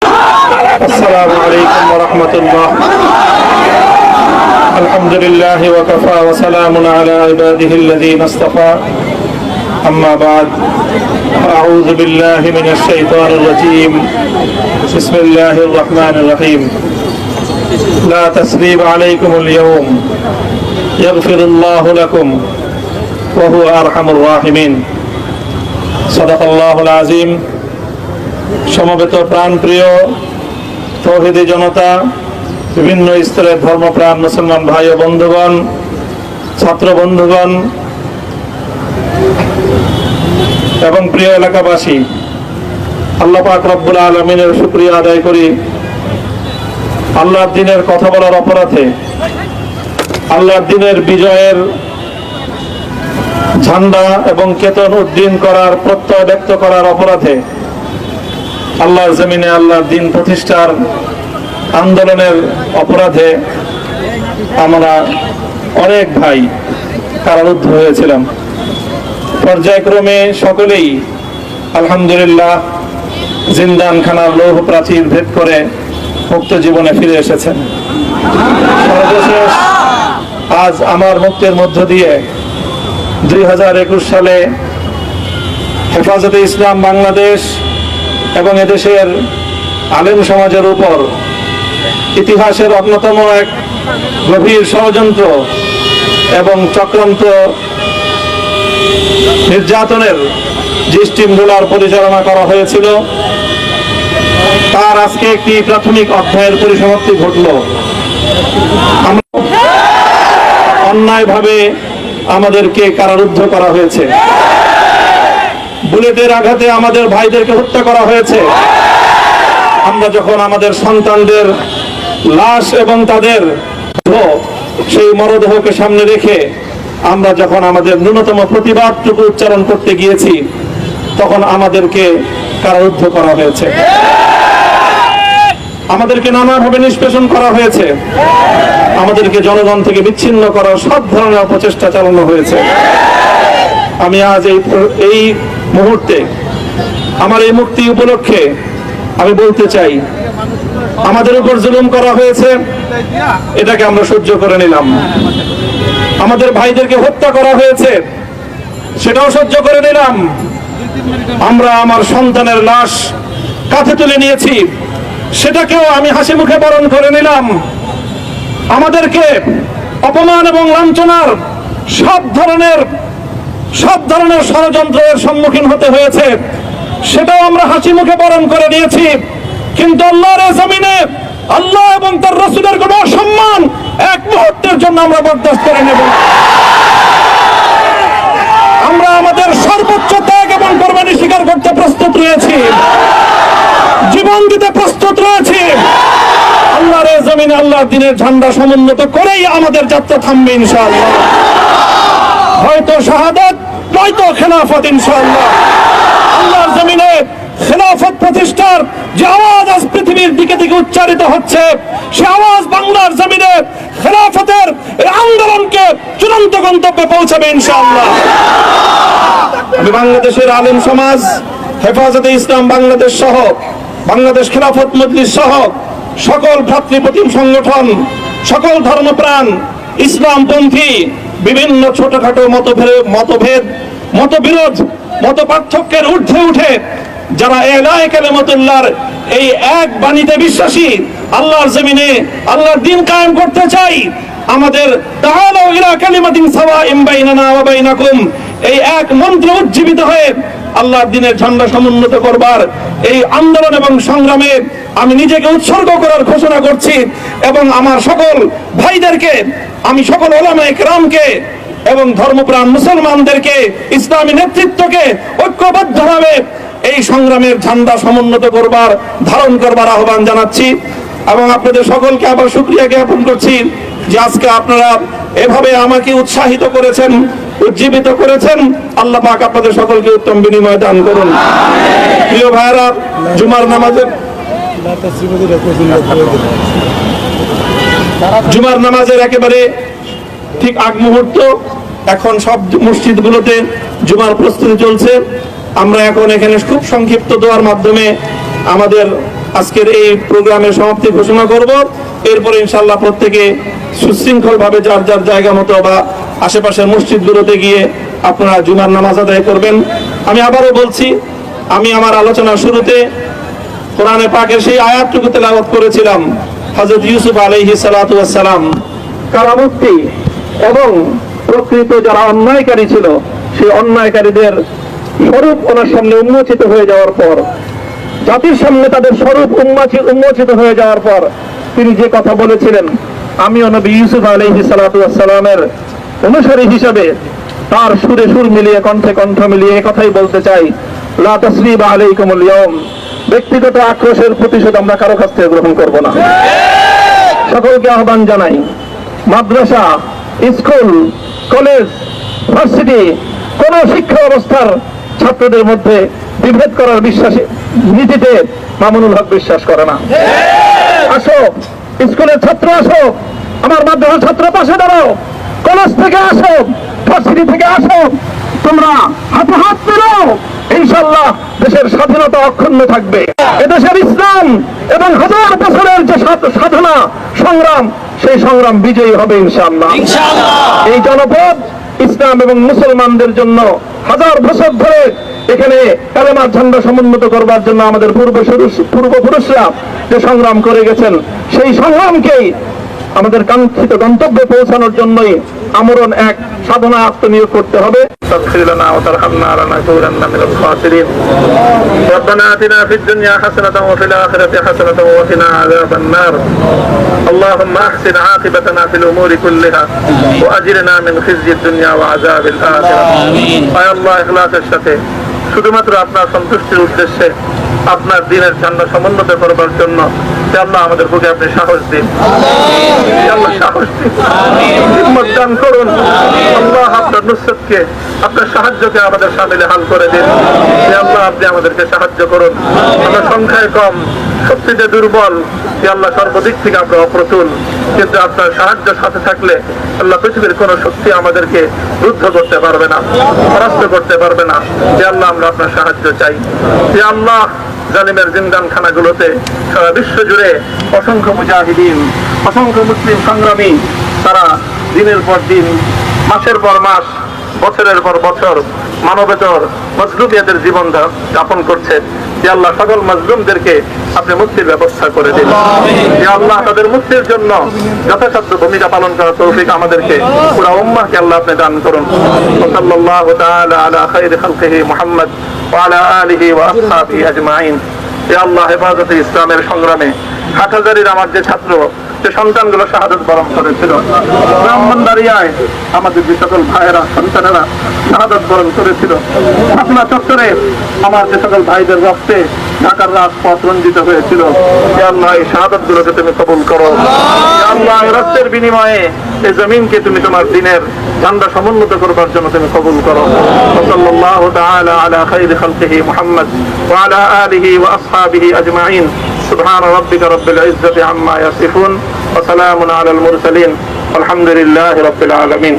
السلام عليكم ورحمة الله. الحمد لله وكفى وسلام على عباده الذين اصطفى. أما بعد أعوذ بالله من الشيطان الرجيم. بسم الله الرحمن الرحيم. لا تثريب عليكم اليوم يغفر الله لكم وهو أرحم الراحمين. صدق الله العظيم. সমবেত প্রাণপ্রিয় তৌহিদি জনতা, বিভিন্ন স্তরের ধর্মপ্রাণ মুসলমান ভাই ও বন্ধুগণ, ছাত্র বন্ধুগণ এবং প্রিয় এলাকাবাসী, আল্লাহ পাক রব্বুল আলামিনের শুকরিয়া আদায় করি। আল্লাহর দ্বীনের কথা বলার অপরাধে, আল্লাহর দ্বীনের বিজয়ের ঝান্ডা এবং কেতন উড্ডীন করার প্রত্যয় ব্যক্ত করার অপরাধে আল্লাহর জমিনে আল্লাহর দ্বীন প্রতিষ্ঠার আন্দোলনের অপরাধে আমরা অনেক ভাই কারারুদ্ধ হয়েছিলাম। পর্যায়ক্রমে সকলেই আলহামদুলিল্লাহ জিন্দানখানার লৌহ প্রাচীর ভেদ করে মুক্ত জীবনে ফিরে এসেছেন। সর্বশেষ আজ আমার মুক্তির মধ্য দিয়ে 2021 সালে হেফাজতে ইসলাম বাংলাদেশ এবং এদেশের আলেম সমাজের উপর ইতিহাসের অন্যতম এক গভীর ষড়যন্ত্র এবং চক্রান্ত নির্যাতনের যে স্টিমগুলার পরিচালনা করা হয়েছিল, তার আজকে একটি প্রাথমিক অধ্যায়ের পরিসমাপ্তি ঘটল। অন্যায়ভাবে আমাদেরকে কারারুদ্ধ করা হয়েছে, বুলেটের আঘাতে আমাদের ভাইদেরকে হত্যা করা হয়েছে। আমরা যখন আমাদের সন্তানদের লাশ এবং তাদের সেই মরদেহকে সামনে রেখে আমরা যখন আমাদের ন্যূনতম প্রতিবাদটুকু উচ্চারণ করতে গিয়েছি, তখন আমাদেরকে কারারুদ্ধ করা হয়েছে, আমাদেরকে নানাভাবে নিষ্পেষণ করা হয়েছে, আমাদেরকে জনগণ থেকে বিচ্ছিন্ন করার সব ধরনের অপচেষ্টা চালানো হয়েছে। আমি আজ এই মুহূর্তে আমার এই মুক্তি উপলক্ষে আমি বলতে চাই, আমাদের উপর জুলুম করা হয়েছে, এটাকে আমরা সহ্য করে নিলাম। আমাদের ভাইদেরকে হত্যা করা হয়েছে, সেটাও সহ্য করে নিলাম। আমরা আমার সন্তানের লাশ কাঁধে তুলে নিয়েছি, সেটাকেও আমি হাসি মুখে বরণ করে নিলাম। আমাদেরকে অপমান এবং লাঞ্ছনার সব ধরনের ষড়যন্ত্রের সম্মুখীন হতে হয়েছে, সেটাও আমরা হাসি মুখে বরণ করে নিয়েছি। কিন্তু আল্লাহর জমিনে আল্লাহ এবং তার রাসূলের কোন সম্মান এক মুহূর্তের জন্য আমরা বরদাস্ত করে নেব। আমরা আমাদের সর্বোচ্চ ত্যাগ এবং কোরবানি স্বীকার করতে প্রস্তুত রয়েছি, জীবন দিতে প্রস্তুত রয়েছি। আল্লাহর জমিনে আল্লাহর দ্বীনের ঝান্ডা সমুন্নত করেই আমাদের যাত্রা থামবে ইনশাআল্লাহ। হয়তো শাহাদাত, নয়তো খেলাফত ইনশাআল্লাহ। আল্লাহর জমিনে খেলাফত প্রতিষ্ঠার যে আওয়াজ আজ পৃথিবীর দিকে দিকে উচ্চারিত হচ্ছে, সে আওয়াজ বাংলার জমিনে খেলাফতের এই আন্দোলনকে চূড়ান্ত গন্তব্যে পৌঁছাবে ইনশাআল্লাহ। আমি বাংলাদেশের আলেম সমাজ, হেফাজতে ইসলাম বাংলাদেশ সহ বাংলাদেশ খেলাফত মজলিস সহ সকল ভ্রাতৃপ্রতিম সংগঠন, সকল ধর্মপ্রাণ ইসলামপন্থী বিভিন্ন ছোটখাটো মতভেদ, মতবিরোধ, মত পার্থক্যের ঊর্ধ্বে উঠে যারা এলায়ে কালিমাতুল্লাহর এই এক বাণীতে বিশ্বাসী, আল্লাহর জমিনে আল্লাহর দ্বীন কায়েম করতে চাই, আমাদের তাআলাউ ইলা কালিমাতিন সাওয়াইন বাইনানা ওয়া বাইনাকুম এই এক মন্ত্রে উজ্জীবিত হয়ে আল্লাহর দ্বীনের ঝান্ডা সমুন্নত করবার এই আন্দোলন এবং সংগ্রামে আমি নিজেকে উৎসর্গ করার ঘোষণা করছি। এবং আমার সকল ভাইদেরকে, আমি সকল উলামায়ে কেরামকে এবং ধর্মপ্রাণ মুসলমানদেরকে, ইসলামী নেতৃত্বকে ঐক্যবদ্ধভাবে এই সংগ্রামের ঝান্ডা সমুন্নত করবার, ধারণ করবার আহ্বান জানাচ্ছি। এবং আপনাদের সকলকে আবার শুকরিয়া জ্ঞাপন করছি যে আজকে আপনারা এভাবে আমাকে উৎসাহিত করেছেন, উজ্জীবিত করেছেন। আল্লাহ পাক আপনাদের সকলকে উত্তম বিনিময় দান করুন। প্রিয় ভাইরা, জুমার নামাজের একেবারে ঠিক আগ মুহূর্ত, এখন সব মসজিদগুলোতে জুমার প্রস্তুতি চলছে। আমরা এখন এখানে খুব সংক্ষিপ্ত দোয়ার মাধ্যমে আমাদের আজকের এই প্রোগ্রামের সমাপ্তি ঘোষণা করব। এরপরে ইনশাআল্লাহ প্রত্যেকে সুশৃঙ্খলভাবে যার যার জায়গা মতো বা আশেপাশের মসজিদগুলোতে গিয়ে আপনারা জুমার নামাজ আদায় করবেন। আমি আবারও বলছি, আমি আমার আলোচনার শুরুতে কোরআনে পাকের সেই আয়াতটুকু তেলাওয়াত করেছিলাম, হযরত ইউসুফ আলাইহিস সালাতু ওয়াস সালাম কারামুক্তি এবং প্রকৃত যারা অন্যায়কারী ছিল সেই অন্যায়কারীদের স্বরূপ ওনার সামনে উন্মোচিত হয়ে যাওয়ার পর, জাতির সামনে তাদের স্বরূপ উন্মোচিত হয়ে যাওয়ার পর তিনি যে কথা বলেছিলেন, আমিও নবী ইউসুফ আলাইহিস সালাতু ওয়াস সালামের অনুসারী হিসেবে তার সুরে সুর মিলিয়ে কণ্ঠে কণ্ঠ মিলিয়ে এই কথাই বলতে চাই, লা তাসরিবা আলাইকুমুল ইয়াউম। ব্যক্তিগত আক্রোশের প্রতিশোধ আমরা কারো কাছ থেকে গ্রহণ করব না। সকলকে আহ্বান জানাই, মাদ্রাসা, স্কুল, কলেজ, ভার্সিটি কোন শিক্ষা ব্যবস্থার ছাত্রদের মধ্যে বিভেদ করার বিশ্বাসে নীতিতে মামুনুল হক বিশ্বাস করে না। আসো, স্কুলের ছাত্র আসো, আমার মাদ্রাসার ছাত্র পাশে দাঁড়াও, কলেজ থেকে আসো, ভার্সিটি থেকে আসো, তোমরা হাতে হাত মেলাও, ইনশাআল্লাহ দেশের স্বাধীনতা অক্ষুণ্ণ থাকবে। এদেশের ইসলাম এবং হাজার বছরের যে সাধনা সংগ্রাম, সেই সংগ্রাম বিজয়ী হবে ইনশাআল্লাহ। এই জনপদ ইসলাম এবং মুসলমানদের জন্য হাজার বছর ধরে এখানে কালেমার ঝান্ডা সমুন্নত করবার জন্য আমাদের পূর্বপুরুষরা যে সংগ্রাম করে গেছেন, সেই সংগ্রামকেই আমাদের কাঙ্ক্ষিত গন্তব্যে পৌঁছানোর জন্যই আমরণ এক সাধনা আত্মনিয়োগ করতে হবে। ربنا آتنا في الدنيا حسنة وفي الآخرة حسنة وقنا عذاب النار اللهم أحسن عاقبتنا في الأمور كلها وأجرنا من خزي الدنيا وعذاب الآخرة يا الله إخلاصের সাথে শুধুমাত্র আপনার সন্তুষ্টির উদ্দেশ্যে আপনার দ্বীনের ঝান্ডা সমুন্নত করবার জন্য আল্লাহ আমাদের বুকে আপনি সাহস দিন, আল্লাহ সাহস দিন, হিম্মত দান করুন। আল্লাহ আপনার নুসরতকে, আপনার সাহায্যকে আমাদের সামিলে হাল করে দিন। আল্লাহ আপনি আমাদেরকে সাহায্য করুন। আমরা সংখ্যায় কম, শক্তিতে দুর্বল, আল্লাহ সর্বদিক থেকে আমরা অপ্রতুল, কিন্তু আপনার সাহায্য সাথে থাকলে আল্লাহ পৃথিবীর কোন শক্তি আমাদেরকে রুদ্ধ করতে পারবে না, পরাস্ত করতে পারবে না। আল্লাহ আমরা আপনার সাহায্য চাই। আল্লাহ জালিমের জিন্দানখানাগুলোতে সারা বিশ্ব জুড়ে অসংখ্য মুজাহিদিন, অসংখ্য মুসলিম সংগ্রামী তারা দিনের পর দিন, মাসের পর মাস, বছরের পর বছর মানবেতর মজলুমিয়াতের জীবন যাপন করছে। আল্লাহ সকল মজলুমদেরকে আপনি মুক্তির ব্যবস্থা করে দিন। আল্লাহ তাদের মুক্তির জন্য যথাসাধ্য ভূমিকা পালন করার তৌফিক আমাদেরকে, পুরা উম্মাহকে আল্লাহ আপনি দান করুন। সাল্লাল্লাহু তাআলা আলা খায়রি খালকিহি মুহাম্মদ ওয়া আলা আলিহি ওয়া আসহাবিহি আজমাইন। ইয়া আল্লাহ হেফাজতে ইসলামের সংগ্রামে হাটহাজারীর আমার যে ছাত্র, যে সন্তানগুলো শাহাদাত বরণ করেছিল, ব্রাহ্মণবাড়িয়ায় আমাদের যে সকল ভাইয়েরা, সন্তানেরা শাহাদাত বরণ করেছিল, শাপলা চত্বরে আমার যে সকল ভাইদের রক্তে ঢাকার রাজপথ রঞ্জিত হয়েছিল, আল্লাহ এই শাহাদাত গুলোকে তুমি কবুল করো। আল্লাহ এই রক্তের বিনিময়ে এই জমিনকে তুমি তোমার দ্বীনের ঝান্ডা সমুন্নত করবার জন্য তুমি কবুল করো। সাল্লাল্লাহু তাআলা আলা খায়রি খালকিহি মুহাম্মদ ওয়া আলা আলিহি ওয়া আসহাবিহি আজমাইন। سبحان ربك رب العزة عما يصفون وسلام على المرسلين والحمد لله رب العالمين.